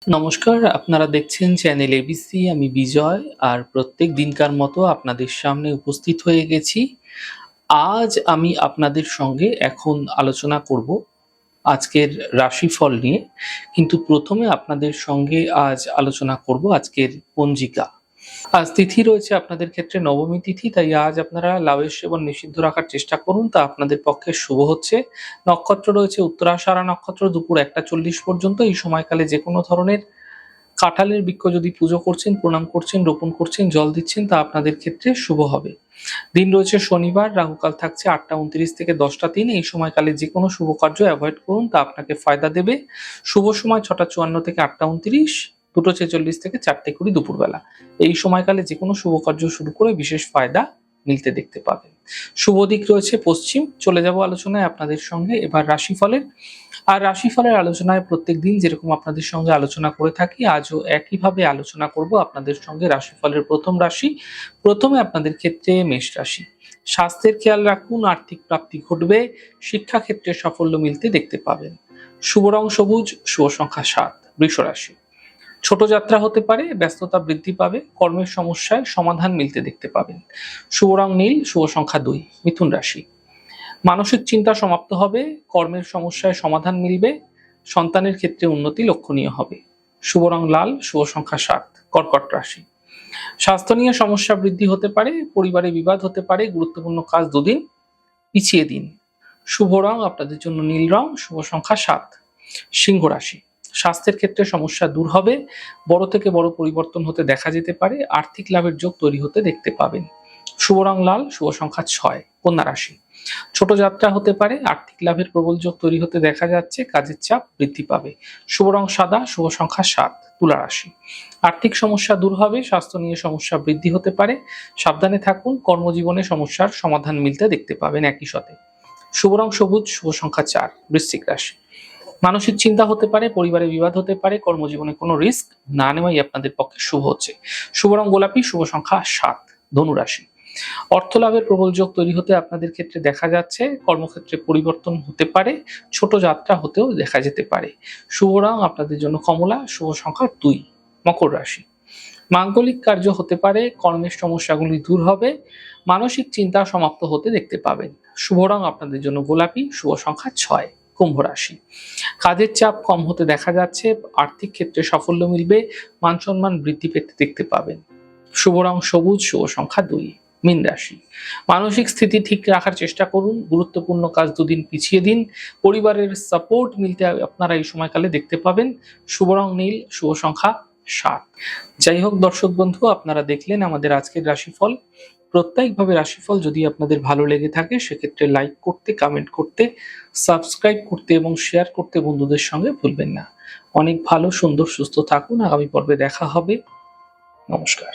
নমস্কার, আপনারা দেখছেন চ্যানেল এবিসি। আমি বিজয়। আর প্রত্যেক দিনকার মতো আপনাদের সামনে উপস্থিত হয়ে গেছি। আজ আমি আপনাদের সঙ্গে এখন আলোচনা করব আজকের রাশিফল নিয়ে। কিন্তু প্রথমে আপনাদের সঙ্গে আজ আলোচনা করব আজকের পঞ্জিকা। আজ তিথি রয়েছে আপনাদের ক্ষেত্রে নবমী তিথি, তাই আজ আপনারা লাউয়ের সেবন নিষিদ্ধ রাখার চেষ্টা করুন, তা আপনাদের পক্ষে শুভ হচ্ছে। নক্ষত্র রয়েছে উত্তরাষাঢ়া নক্ষত্র দুপুর 1টা 40 পর্যন্ত। এই সময়কালে যে কোনো ধরনের কাঁঠালের বৃক্ষ যদি পুজো করছেন, প্রণাম করছেন, রোপণ করছেন, জল দিচ্ছেন, তা আপনাদের ক্ষেত্রে শুভ হবে। দিন রয়েছে শনিবার, রাহুকাল থাকছে 8টা 29 থেকে 10টা 3। এই সময়কালে যে কোনো শুভ কার্য অ্যাভয়েড করুন, তা আপনাকে ফায়দা দেবে। শুভ সময় 6টা 54 থেকে 8টা 29, 2টো 46 থেকে 4টে 20 দুপুরবেলা। এই সময়কালে যে কোনো শুভ কার্য শুরু করে বিশেষ ফায়দা মিলতে দেখতে পাবেন। শুভ দিক রয়েছে পশ্চিম। চলে যাব আলোচনায় আপনাদের সঙ্গে এবার রাশিফলের। আর রাশিফলের আলোচনায় প্রত্যেকদিন যেরকম আপনাদের সঙ্গে আলোচনা করে থাকি, আজও একইভাবে আলোচনা করব আপনাদের সঙ্গে রাশিফলের প্রথম রাশি। প্রথমে আপনাদের ক্ষেত্রে মেষ রাশি। স্বাস্থ্যের খেয়াল রাখুন, আর্থিক প্রাপ্তি ঘটবে, শিক্ষাক্ষেত্রে সাফল্য মিলতে দেখতে পাবেন। শুভ রং সবুজ, শুভ সংখ্যা 7। বৃষ রাশি। ছোট যাত্রা হতে পারে, ব্যস্ততা বৃদ্ধি পাবে, কর্মের সমস্যায় সমাধান মিলতে দেখতে পাবেন। শুভ রং নীল, শুভ সংখ্যা 2। মিথুন রাশি। মানসিক চিন্তা সমাপ্ত হবে, কর্মের সমস্যায় সমাধান মিলবে, সন্তানের ক্ষেত্রে উন্নতি লক্ষণীয় হবে। শুভ রং লাল, শুভ সংখ্যা 7। কর্কট রাশি। স্বাস্থ্য নিয়ে সমস্যা বৃদ্ধি হতে পারে, পরিবারে বিবাদ হতে পারে, গুরুত্বপূর্ণ কাজ দুদিন পিছিয়ে দিন। শুভ রং আপনাদের জন্য নীল রং, শুভ সংখ্যা 7। সিংহ রাশি। স্বাস্থ্যের ক্ষেত্রে সমস্যা দূর হবে, বড় থেকে বড় পরিবর্তন হতে দেখা যেতে পারে, আর্থিক লাভের যোগ তৈরি হতে দেখতে পাবেন। শুভ রং লাল, শুভ সংখ্যা 6। কন্যা রাশি। ছোট যাত্রা হতে পারে, আর্থিক লাভের প্রবল যোগ তৈরি হতে দেখা যাচ্ছে, কাজের চাপ বৃদ্ধি পাবে। শুভ রং সাদা, শুভ সংখ্যা 7। তুলা রাশি। আর্থিক সমস্যা দূর হবে, স্বাস্থ্য নিয়ে সমস্যা বৃদ্ধি হতে পারে, সাবধানে থাকুন, কর্মজীবনে সমস্যার সমাধান মিলতে দেখতে পাবেন একই সাথে। শুভ রং সবুজ, শুভ সংখ্যা 4। বৃশ্চিক রাশি। মানসিক চিন্তা হতে পারে, পরিবারে বিবাদ হতে পারে, কর্মজীবনে কোনো রিস্ক না নেওয়াই আপনাদের পক্ষে শুভ হচ্ছে। শুভ রং গোলাপি, শুভ সংখ্যা 7। ধনু রাশি। অর্থ লাভের প্রবল যোগ তৈরি হতে আপনাদের ক্ষেত্রে দেখা যাচ্ছে, কর্মক্ষেত্রে পরিবর্তন হতে পারে, ছোট যাত্রা হতেও দেখা যেতে পারে। শুভ রং আপনাদের জন্য কমলা, শুভ সংখ্যা 2। মকর রাশি। মাঙ্গলিক কার্য হতে পারে, কর্মের সমস্যাগুলি দূর হবে, মানসিক চিন্তা সমাপ্ত হতে দেখতে পাবেন। শুভ রং আপনাদের জন্য গোলাপি, শুভ সংখ্যা 6। কুম্ভ রাশি। কাজের চাপ কম হতে দেখা যাচ্ছে, আর্থিক ক্ষেত্রে সাফল্য মিলবে, মান সম্মান বৃদ্ধি পেতে দেখতে পাবেন। শুভ রং সবুজ, শুভ সংখ্যা 2। মীন রাশি। মানসিক স্থিতি ঠিক রাখার চেষ্টা করুন, গুরুত্বপূর্ণ কাজ দুদিন পিছিয়ে দিন, পরিবারের সাপোর্ট মিলতে আপনারা এই সময়কালে দেখতে পাবেন। শুভ রং নীল, শুভ সংখ্যা 7। যাই হোক দর্শক বন্ধু, আপনারা দেখলেন আমাদের আজকের রাশিফল। প্রত্যেকভাবে রাশিফল যদি আপনাদের ভালো লেগে থাকে, সেক্ষেত্রে লাইক করতে, কমেন্ট করতে, সাবস্ক্রাইব করতে এবং শেয়ার করতে বন্ধুদের সঙ্গে ভুলবেন না। অনেক ভালো, সুন্দর, সুস্থ থাকুন। আগামী পর্বে দেখা হবে। নমস্কার।